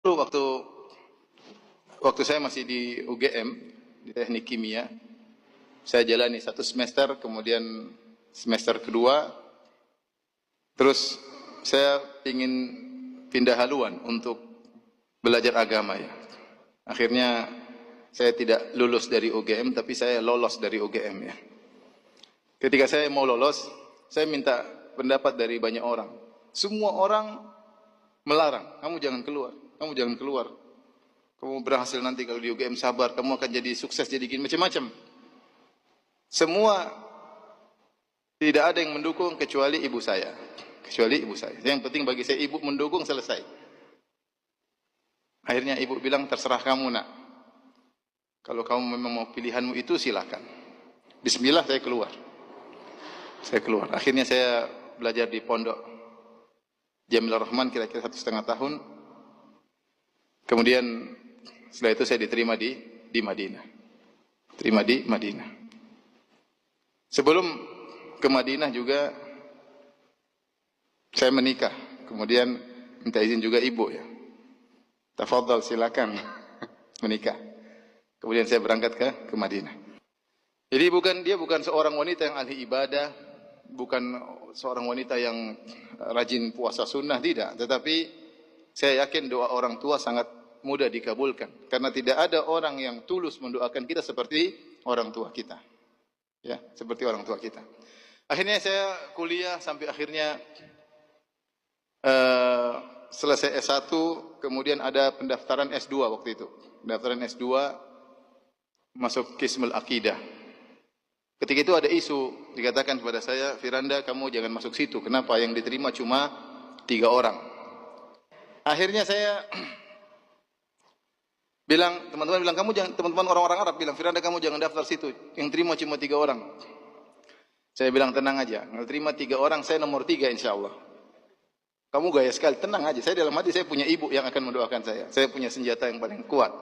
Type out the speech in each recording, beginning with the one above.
Dulu waktu saya masih di UGM, di Teknik Kimia, saya jalani 1 semester, kemudian semester kedua, terus saya ingin pindah haluan untuk belajar agama ya. Akhirnya saya tidak lulus dari UGM, tapi saya lolos dari UGM ya. Ketika saya mau lolos, saya minta pendapat dari banyak orang. Semua orang melarang, kamu jangan keluar, kamu jangan keluar. Kamu berhasil nanti kalau di UGM, sabar, kamu akan jadi sukses, jadi gini, macam-macam. Semua tidak ada yang mendukung kecuali ibu saya. Kecuali ibu saya. Yang penting bagi saya, ibu mendukung, selesai. Akhirnya ibu bilang, terserah kamu nak. Kalau kamu memang mau pilihanmu itu, silakan. Bismillah, saya keluar. Saya keluar. Akhirnya saya belajar di pondok Jamil Rahman kira-kira 1,5 tahun. Kemudian setelah itu saya diterima di Madinah. Terima di Madinah. Sebelum ke Madinah juga saya menikah. Kemudian minta izin juga ibu ya. Tafadhal, silakan menikah. Kemudian saya berangkat ke Madinah. Jadi dia bukan seorang wanita yang ahli ibadah, bukan seorang wanita yang rajin puasa sunnah, tidak. Tetapi saya yakin doa orang tua sangat mudah dikabulkan. Karena tidak ada orang yang tulus mendoakan kita seperti orang tua kita. Ya, seperti orang tua kita. Akhirnya saya kuliah sampai akhirnya selesai S1, kemudian ada pendaftaran S2 waktu itu. Pendaftaran S2 masuk Qismul Aqidah. Ketika itu ada isu, dikatakan kepada saya, Firanda, kamu jangan masuk situ. Kenapa? Yang diterima cuma 3 orang. Akhirnya saya bilang, teman-teman bilang, kamu jangan, teman-teman orang-orang Arab bilang, Firanda, kamu jangan daftar situ. Yang terima cuma 3 orang. Saya bilang, tenang aja. Yang terima 3 orang, saya nomor 3 insya Allah. Kamu gaya sekali, tenang aja. Saya dalam hati, saya punya ibu yang akan mendoakan saya. Saya punya senjata yang paling kuat.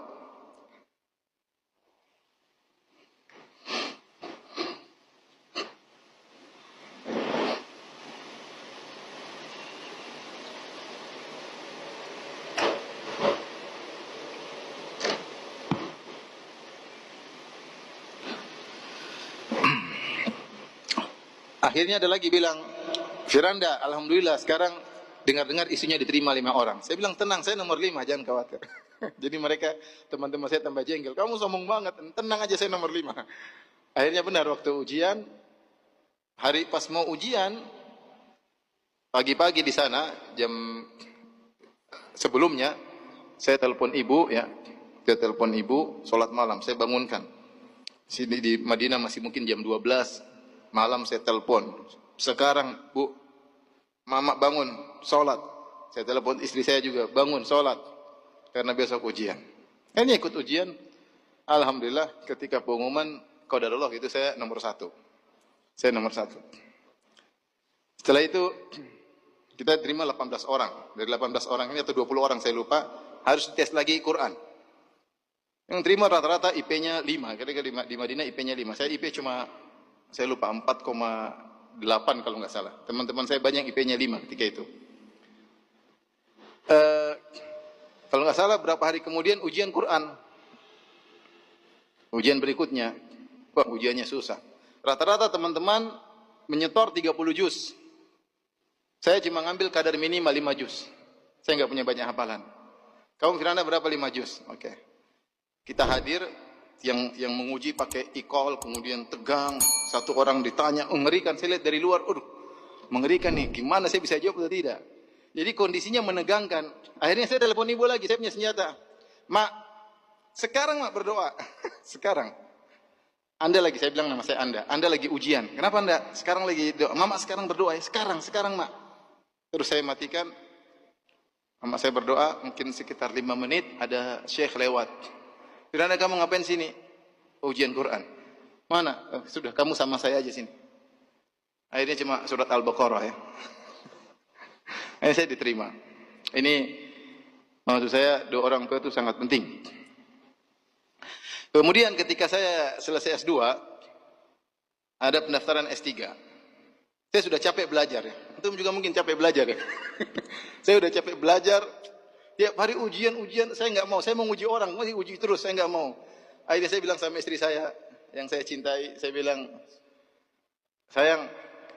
Akhirnya ada lagi bilang, Firanda, alhamdulillah sekarang dengar-dengar isunya diterima 5 orang. Saya bilang, tenang, saya nomor 5, jangan khawatir. Jadi mereka, teman-teman saya tambah jengkel. Kamu sombong banget, tenang aja, saya nomor 5. Akhirnya benar, waktu ujian, hari pas mau ujian, pagi-pagi di sana, jam sebelumnya, saya telepon ibu, ya. Saya telepon ibu, sholat malam, saya bangunkan. Sini di Madinah masih mungkin jam 12 malam, saya telepon. Sekarang, Bu, Mama bangun, sholat. Saya telepon istri saya juga, bangun, sholat. Karena besok ujian. Ini ikut ujian. Alhamdulillah, ketika pengumuman, qadarullah itu saya nomor 1. Saya nomor 1. Setelah itu, kita terima 18 orang. Dari 18 orang ini atau 20 orang, saya lupa, harus tes lagi Quran. Yang terima rata-rata IP-nya 5. Kira-kira di Madinah IP-nya 5. Saya IP cuma, saya lupa, 4,8 kalau nggak salah. Teman-teman saya banyak IP-nya 5 ketika itu. Kalau nggak salah berapa hari kemudian ujian Quran. Ujian berikutnya. Wah, ujiannya susah. Rata-rata teman-teman menyetor 30 juz. Saya cuma ngambil kadar minimal 5 juz. Saya nggak punya banyak hafalan. Kamu Firanda berapa 5 juz? Oke. Kita hadir, yang menguji pakai e-call, kemudian tegang, satu orang ditanya, mengerikan, saya lihat dari luar, mengerikan nih, gimana saya bisa jawab atau tidak. Jadi kondisinya menegangkan. Akhirnya saya telepon ibu lagi, saya punya senjata. Mak, sekarang mak berdoa. Sekarang. Anda lagi, saya bilang nama saya Anda lagi ujian. Kenapa Anda? Sekarang lagi doa. Mama sekarang berdoa ya, sekarang mak. Terus saya matikan. Mama saya berdoa, mungkin sekitar 5 menit, ada syekh lewat. Firanda, kamu ngapain sini? Ujian Quran. Mana? Sudah, kamu sama saya aja sini. Akhirnya cuma surat Al-Baqarah ya. Akhirnya saya diterima. Ini maksud saya, doa orang tua itu sangat penting. Kemudian ketika saya selesai S2, ada pendaftaran S3. Saya sudah capek belajar ya. Antum juga mungkin capek belajar ya. Saya sudah capek belajar. Tiap hari ujian, saya nggak mau. Saya mau uji orang, masih uji terus, saya nggak mau. Akhirnya saya bilang sama istri saya, yang saya cintai, saya bilang, sayang,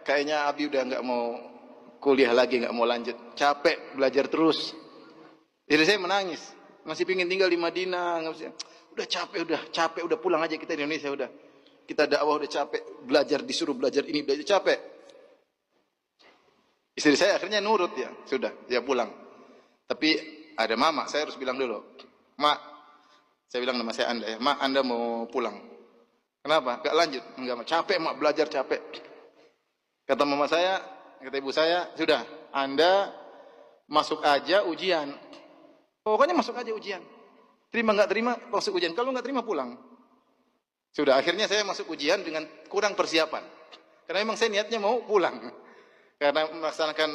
kayaknya Abi udah nggak mau kuliah lagi, nggak mau lanjut. Capek belajar terus. Jadi saya menangis. Masih pingin tinggal di Madinah. Udah capek, udah pulang aja kita di Indonesia, udah. Kita dakwah udah capek, belajar disuruh belajar ini, belajar capek. Istri saya akhirnya nurut ya, sudah, dia pulang. Tapi ada mama, saya harus bilang dulu, Mak, saya bilang nama saya Anda ya, Mak, Anda mau pulang. Kenapa? Gak lanjut? Enggak, capek Mak, belajar capek. Kata mama saya, kata ibu saya, sudah, Anda masuk aja ujian. Pokoknya masuk aja ujian. Terima nggak terima, masuk ujian. Kalau nggak terima pulang. Sudah, akhirnya saya masuk ujian dengan kurang persiapan. Karena memang saya niatnya mau pulang. Karena melaksanakan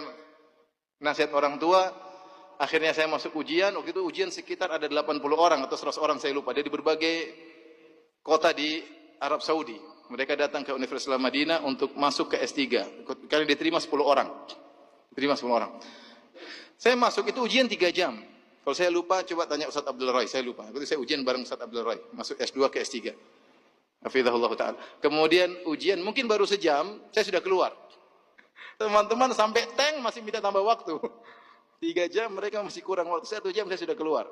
nasihat orang tua, akhirnya saya masuk ujian. Waktu itu ujian sekitar ada 80 orang atau 100 orang, saya lupa. Dia di berbagai kota di Arab Saudi. Mereka datang ke Universitas Madinah untuk masuk ke S3. Karena diterima 10 orang. Diterima 10 orang. Saya masuk itu ujian 3 jam. Kalau saya lupa, coba tanya Ustaz Abdul Roy. Saya lupa. Waktu itu saya ujian bareng Ustaz Abdul Roy. Masuk S2 ke S3. Hafizahullah ta'ala. Kemudian ujian mungkin baru sejam, saya sudah keluar. Teman-teman sampai tank masih minta tambah waktu. 3 jam mereka masih kurang waktu. 1 jam saya sudah keluar.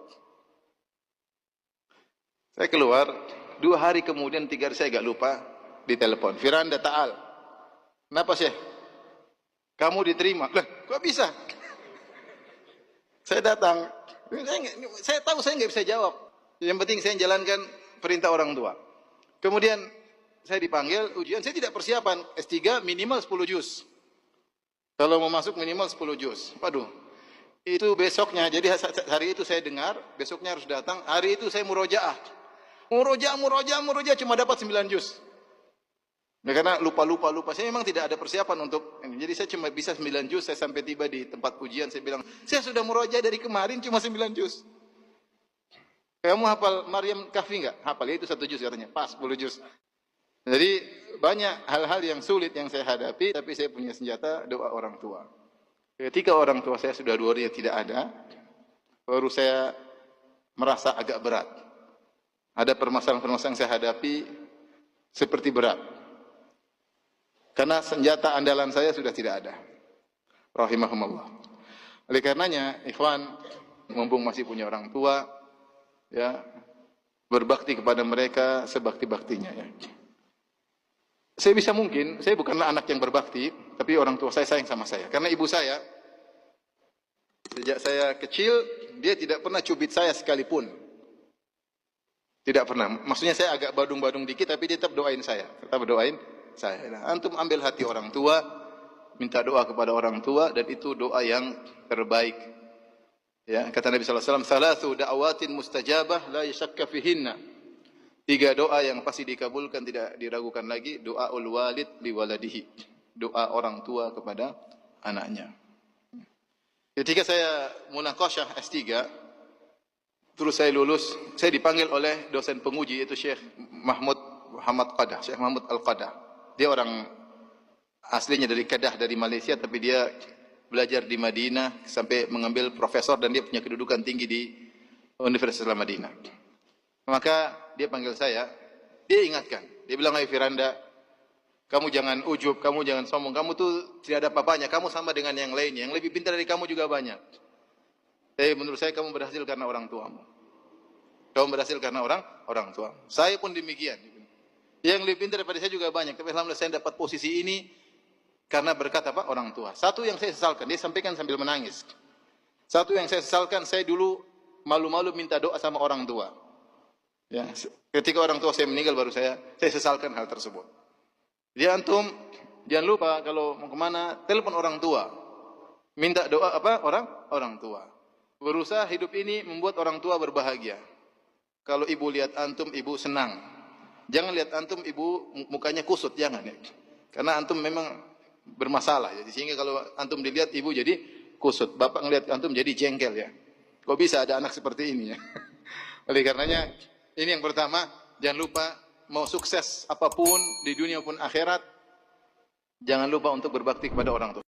Saya keluar, 2 hari kemudian, 3 hari saya agak lupa, ditelepon. Firanda Ta'al. Kenapa Syekh? Kamu diterima. Lah, kok bisa? Saya datang. Saya tahu saya nggak bisa jawab. Yang penting saya jalankan perintah orang tua. Kemudian saya dipanggil ujian. Saya tidak persiapan. S3 minimal 10 juz. Kalau mau masuk minimal 10 juz. Waduh. Itu besoknya. Jadi hari itu saya dengar. Besoknya harus datang. Hari itu saya murojaah. Murojaah. Cuma dapat 9 juz. Ya, karena lupa. Saya memang tidak ada persiapan untuk ini. Jadi saya cuma bisa 9 juz. Saya sampai tiba di tempat ujian. Saya bilang, saya sudah murojaah dari kemarin cuma 9 juz. Kamu hafal Maryam Kahfi enggak? Hafal, ya itu 1 juz katanya. Pas 10 juz. Jadi banyak hal-hal yang sulit yang saya hadapi. Tapi saya punya senjata doa orang tua. Ketika orang tua saya sudah 2 hari tidak ada, baru saya merasa agak berat. Ada permasalahan-permasalahan yang saya hadapi seperti berat. Karena senjata andalan saya sudah tidak ada. Rahimahumullah. Oleh karenanya, ikhwan, mumpung masih punya orang tua, ya, berbakti kepada mereka sebakti-baktinya ya. Saya bisa mungkin, saya bukanlah anak yang berbakti, tapi orang tua saya sayang sama saya. Karena ibu saya, sejak saya kecil, dia tidak pernah cubit saya sekalipun. Tidak pernah. Maksudnya saya agak badung-badung dikit, tapi dia tetap doain saya. Tetap doain saya. Nah, antum ambil hati orang tua, minta doa kepada orang tua, dan itu doa yang terbaik. Ya, kata Nabi SAW, "Thalathu da'awatin mustajabah la yashakka fihinna." 3 doa yang pasti dikabulkan, tidak diragukan lagi. Doaul walid li waladihi. Doa orang tua kepada anaknya. Ketika saya munaqasyah S3, terus saya lulus, saya dipanggil oleh dosen penguji, yaitu Syekh Muhammad Qadah, Syekh Muhammad Al-Qadah. Dia orang aslinya dari Kedah, dari Malaysia, tapi dia belajar di Madinah sampai mengambil profesor dan dia punya kedudukan tinggi di Universitas Madinah. Maka dia panggil saya, dia ingatkan, dia bilang, "Hai Firanda, kamu jangan ujub, kamu jangan sombong, kamu tuh tidak ada apa-apanya, kamu sama dengan yang lainnya, yang lebih pintar dari kamu juga banyak. Tapi menurut saya kamu berhasil karena orang tuamu. Kamu berhasil karena orang tua. Saya pun demikian. Yang lebih pintar daripada saya juga banyak. Tapi alhamdulillah saya dapat posisi ini karena berkat apa? Orang tua. Satu yang saya sesalkan, dia sampaikan sambil menangis. Satu yang saya sesalkan, saya dulu malu-malu minta doa sama orang tua. Ya, ketika orang tua saya meninggal baru saya sesalkan hal tersebut. Dia antum jangan lupa kalau mau kemana telepon orang tua. Minta doa apa? Orang tua. Berusaha hidup ini membuat orang tua berbahagia. Kalau ibu lihat antum, ibu senang. Jangan lihat antum, ibu mukanya kusut, jangan ya. Karena antum memang bermasalah. Jadi sehingga kalau antum dilihat, ibu jadi kusut. Bapak ngelihat antum jadi jengkel ya. Kok bisa ada anak seperti ini ya? Oleh karenanya, ini yang pertama, jangan lupa mau sukses apapun di dunia maupun akhirat, jangan lupa untuk berbakti kepada orang tua.